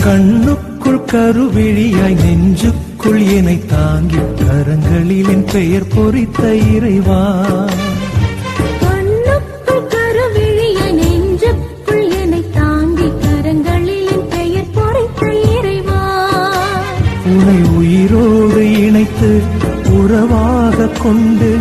கண்ணுக்குள் கருவிழியாய் நெஞ்சுக்குள் என்னை தாங்கி கரங்களில் என் பெயர் பொறித்த இறைவா, கண்ணுக்குள் கருவிழியாய் நெஞ்சுக்குள் என்னை தாங்கி கரங்களில் என் பெயர் பொறித்த இறைவா, உன்னை உயிரோடு இணைத்து உறவாக கொண்டு